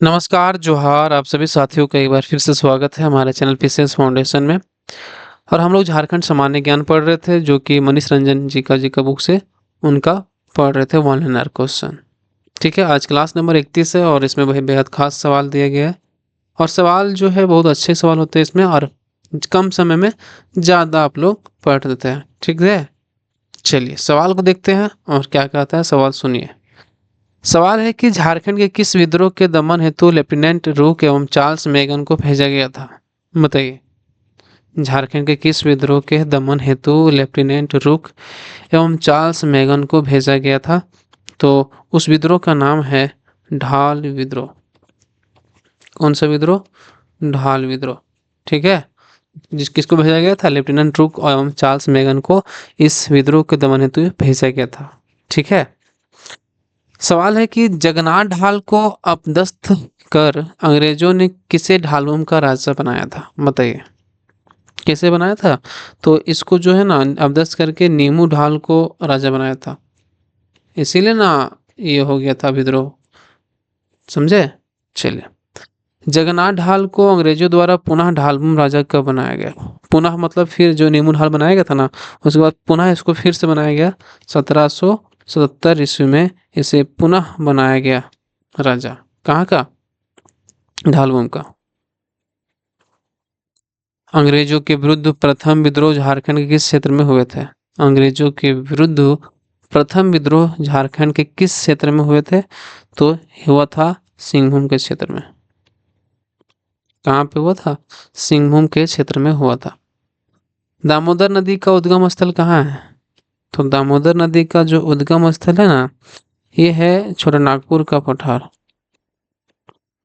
नमस्कार, जोहार आप सभी साथियों का एक बार फिर से स्वागत है हमारे चैनल पीसीएस फाउंडेशन में। और हम लोग झारखंड सामान्य ज्ञान पढ़ रहे थे जो कि मनीष रंजन जी का बुक से उनका पढ़ रहे थे वन लाइनर क्वेश्चन। ठीक है, आज क्लास नंबर 31 है और इसमें वही बेहद खास सवाल दिया गया है। और सवाल जो है बहुत अच्छे सवाल होते हैं इसमें और कम समय में ज़्यादा आप लोग पढ़ देते हैं। ठीक है, चलिए सवाल को देखते हैं और क्या कहता है सवाल सुनिए। सवाल है कि झारखंड के किस विद्रोह के दमन हेतु लेफ्टिनेंट रूक एवं चार्ल्स मेगन को भेजा गया था? बताइए। झारखंड के किस विद्रोह के दमन हेतु लेफ्टिनेंट रूक एवं चार्ल्स मेगन को भेजा गया था? तो उस विद्रोह का नाम है ढाल विद्रोह। कौन सा विद्रोह? ढाल विद्रोह। ठीक है, किसको भेजा गया था? लेफ्टिनेंट रूक एवं चार्ल्स मेगन को इस विद्रोह के दमन हेतु भेजा गया था। ठीक है, सवाल है कि जगन्नाथ ढाल को अपदस्थ कर अंग्रेजों ने किसे ढालवम का राजा बनाया था? बताइए कैसे बनाया था? तो इसको जो है ना अपदस्थ करके नीमू ढाल को राजा बनाया था, इसीलिए ना ये हो गया था विद्रोह। समझे? चलिए, जगन्नाथ ढाल को अंग्रेजों द्वारा पुनः ढालवम राजा कब बनाया गया? पुनः मतलब फिर जो नीमू ढाल बनाया गया था ना, उसके बाद पुनः इसको फिर से बनाया गया 1777 ईस्वी में। इसे पुनः बनाया गया राजा। कहाँ का? ढालवम का। अंग्रेजों के विरुद्ध प्रथम विद्रोह झारखंड के किस क्षेत्र में हुए थे? अंग्रेजों के विरुद्ध प्रथम विद्रोह झारखंड के किस क्षेत्र में हुए थे? तो हुआ था सिंहभूम के क्षेत्र में। कहाँ पे हुआ था? सिंहभूम के क्षेत्र में हुआ था। दामोदर नदी का उद्गम स्थल कहाँ है? तो दामोदर नदी का जो उद्गम स्थल है ना, ये है छोटा नागपुर का पठार।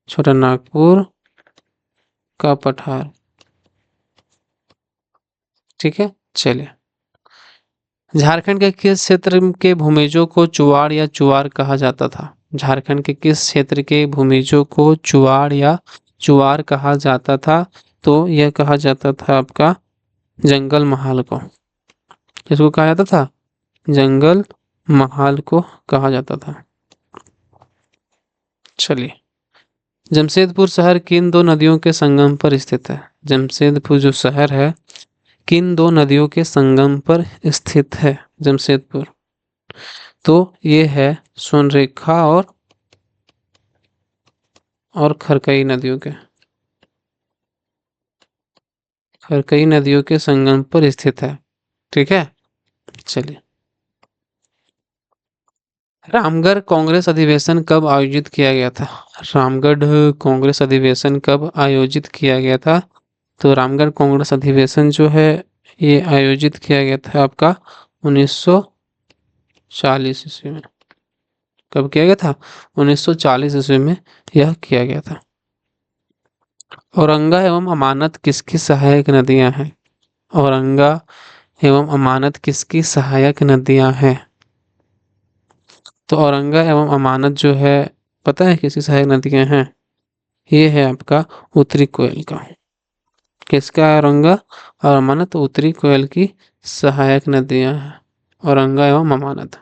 छोटा नागपुर का पठार। ठीक है, चलिए। झारखंड के किस क्षेत्र के भूमिजों को चुवाड़ या चुवार कहा जाता था? झारखंड के किस क्षेत्र के भूमिजों को चुवाड़ या चुवार कहा जाता था? तो यह कहा जाता था आपका जंगल महाल को। किसको कहा जाता था? जंगल महाल को कहा जाता था। चलिए, जमशेदपुर शहर किन दो नदियों के संगम पर स्थित है? जमशेदपुर जो शहर है किन दो नदियों के संगम पर स्थित है जमशेदपुर? तो ये है सोनरेखा और खरकई नदियों के। खरकई नदियों के संगम पर स्थित है। ठीक है, चलिए। रामगढ़ कांग्रेस अधिवेशन कब आयोजित किया गया था? रामगढ़ कांग्रेस अधिवेशन कब आयोजित किया गया था? तो रामगढ़ कांग्रेस अधिवेशन जो है ये आयोजित किया गया था आपका 1940 ईस्वी में। कब किया गया था? 1940 ईस्वी में यह किया गया था। औरंगा एवं अमानत किसकी सहायक नदियां हैं? औरंगा एवं अमानत किसकी सहायक नदियां हैं? तो औरंगा एवं अमानत जो है पता है किसकी सहायक नदियां हैं? ये है आपका उत्तरी कोयल का। किसका है औरंगा और अमानत? उत्तरी कोयल की सहायक नदियां हैं औरंगा एवं अमानत।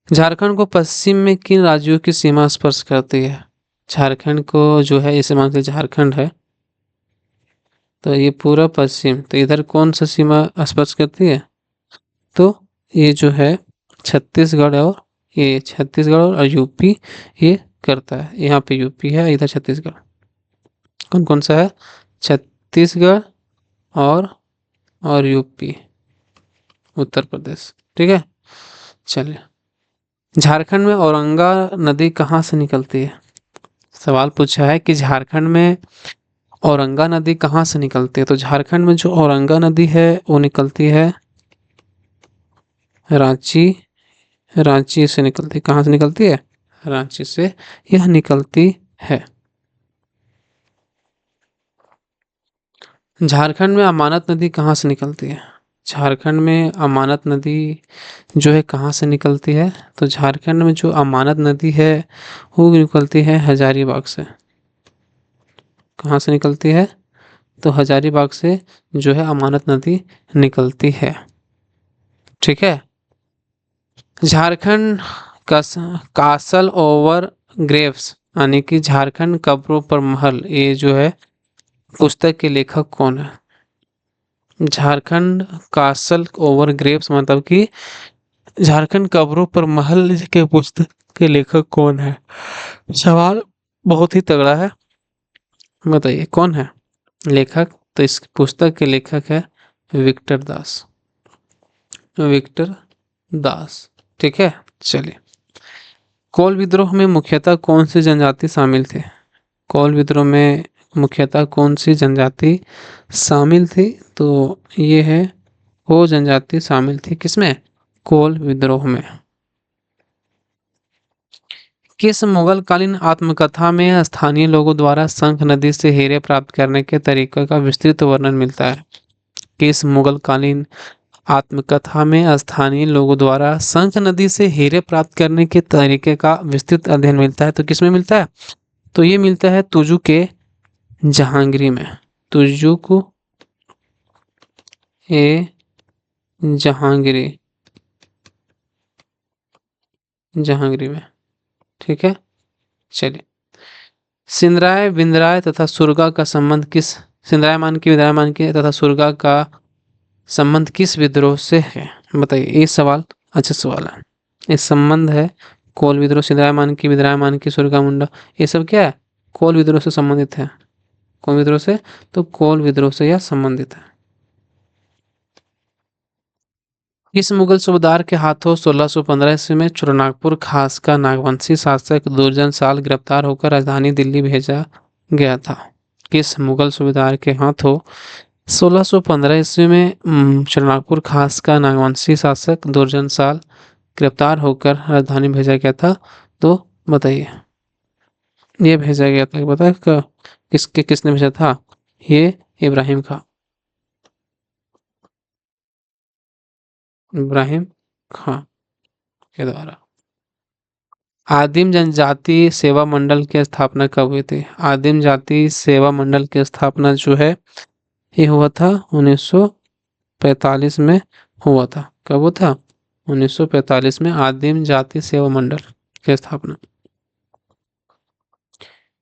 झारखंड को पश्चिम में किन राज्यों की सीमा स्पर्श करती है? झारखंड को जो है इसे मानते झारखंड है तो ये पूरा पश्चिम, तो इधर कौन सा सीमा स्पर्श करती है? तो ये जो है छत्तीसगढ़ और ये छत्तीसगढ़ और यूपी ये करता है। यहाँ पे यूपी है, इधर छत्तीसगढ़। कौन कौन सा है? छत्तीसगढ़ और यूपी, उत्तर प्रदेश। ठीक है, चलिए। झारखंड में औरंगा नदी कहाँ से निकलती है? सवाल पूछा है कि झारखंड में औरंगा नदी कहाँ से निकलती है? तो झारखंड में जो औरंगा नदी है वो निकलती है रांची। रांची से निकलती, कहाँ से निकलती है? रांची से यह निकलती है। झारखंड में अमानत नदी कहाँ से निकलती है? झारखंड में अमानत नदी जो है कहाँ से निकलती है? तो झारखंड में जो अमानत नदी है वो निकलती है हजारीबाग से। कहाँ से निकलती है? तो हजारीबाग से जो है अमानत नदी निकलती है। ठीक है, झारखंड कासल ओवर ग्रेव्स यानी कि झारखंड कब्रों पर महल, ये जो है पुस्तक के लेखक कौन है? झारखंड कासल ओवर ग्रेव्स, मतलब कि झारखंड कब्रों पर महल के पुस्तक के लेखक कौन है? सवाल बहुत ही तगड़ा है। बताइए कौन है लेखक? तो इस पुस्तक के लेखक है विक्टर दास। विक्टर दास, ठीक है। चलिए, कोल विद्रोह में मुख्यतः कौन सी जनजाति शामिल थे? कोल विद्रोह में मुख्यतः कौन सी जनजाति शामिल थी? तो ये है, वो जनजाति शामिल थी किसमें? कोल विद्रोह में। किस मुगल कालीन आत्मकथा में स्थानीय लोगों द्वारा शंख नदी से हीरे प्राप्त करने के तरीके का विस्तृत वर्णन मिलता है? किस मुगल कालीन आत्मकथा में स्थानीय लोगों द्वारा शंख नदी से हीरे प्राप्त करने के तरीके का विस्तृत अध्ययन मिलता है? तो किसमें मिलता है? तो ये मिलता है तुजु के जहांगीरी में। तुजुक ए जहांगीरी, जहांगीरी में, ठीक है। चलिए, सिंदराय बिंदराय तथा सुरगा का संबंध किस, सिंदराय मान की, विंदराय मान की तथा सुरगा का संबंध किस विद्रोह से है? बताइए, ये सवाल अच्छा सवाल है। ये संबंध है कोल विद्रोह, सिंदराय मान की, विंदराय मान की, सुरगा मुंडा, ये सब क्या है? कोल विद्रोह से संबंधित है। कौन विद्रोह से? तो कोल विद्रोह से यह संबंधित है। इस मुगल सूबेदार के हाथों 1615 ईस्वी में चुरनागपुर खास का नागवंशी शासक दुर्जन साल गिरफ्तार होकर राजधानी दिल्ली भेजा गया था? किस मुगल सूबेदार के हाथों 1615 ईस्वी में चुरनागपुर खास का नागवंशी शासक दुर्जन साल गिरफ्तार होकर राजधानी भेजा गया था? तो बताइए, ये भेजा गया था, बताए किसके, किसने भेजा था? ये इब्राहिम खां, इब्राहिम खां के द्वारा। आदिम जनजाति सेवा मंडल की स्थापना कब हुई थी? आदिम जाति सेवा मंडल की स्थापना जो है, ये हुआ था 1945 में हुआ था। कब हुआ था? 1945 में आदिम जाति सेवा मंडल की स्थापना।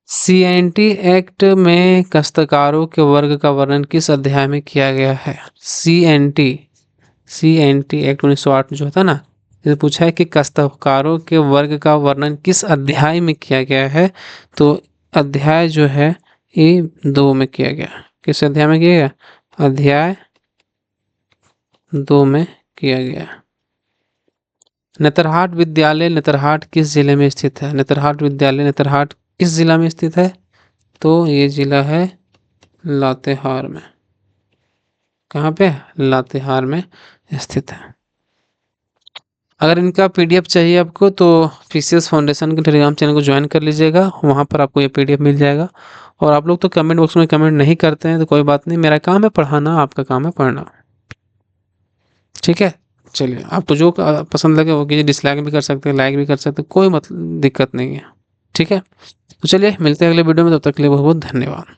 सीएनटी एक्ट में काश्तकारों के वर्ग का वर्णन किस अध्याय में किया गया है? सीएनटी, सीएनटी एक्ट 1908 जो था ना, ये पूछा है कि काश्तकारों के वर्ग का वर्णन किस अध्याय में किया गया है? तो अध्याय जो है ये 2 में किया गया। किस अध्याय में किया गया? अध्याय 2 में किया गया। नेतरहाट विद्यालय नेतरहाट किस जिले में स्थित है? नेतरहाट विद्यालय नेतरहाट किस जिला में स्थित है? तो ये जिला है लातेहार में। कहाँ पे? लातेहार में स्थित है। अगर इनका पीडीएफ चाहिए आपको तो पीसीएस फाउंडेशन के टेलीग्राम चैनल को ज्वाइन कर लीजिएगा, वहाँ पर आपको ये पीडीएफ मिल जाएगा। और आप लोग तो कमेंट बॉक्स में कमेंट नहीं करते हैं तो कोई बात नहीं, मेरा काम है पढ़ाना, आपका काम है पढ़ना, ठीक है। चलिए, आपको जो पसंद लगे वो कीजिए, डिसलाइक भी कर सकते हैं, लाइक भी कर सकते हैं, कोई मतलब दिक्कत नहीं है, ठीक है। तो चलिए मिलते हैं अगले वीडियो में, तब तक के लिए बहुत बहुत धन्यवाद।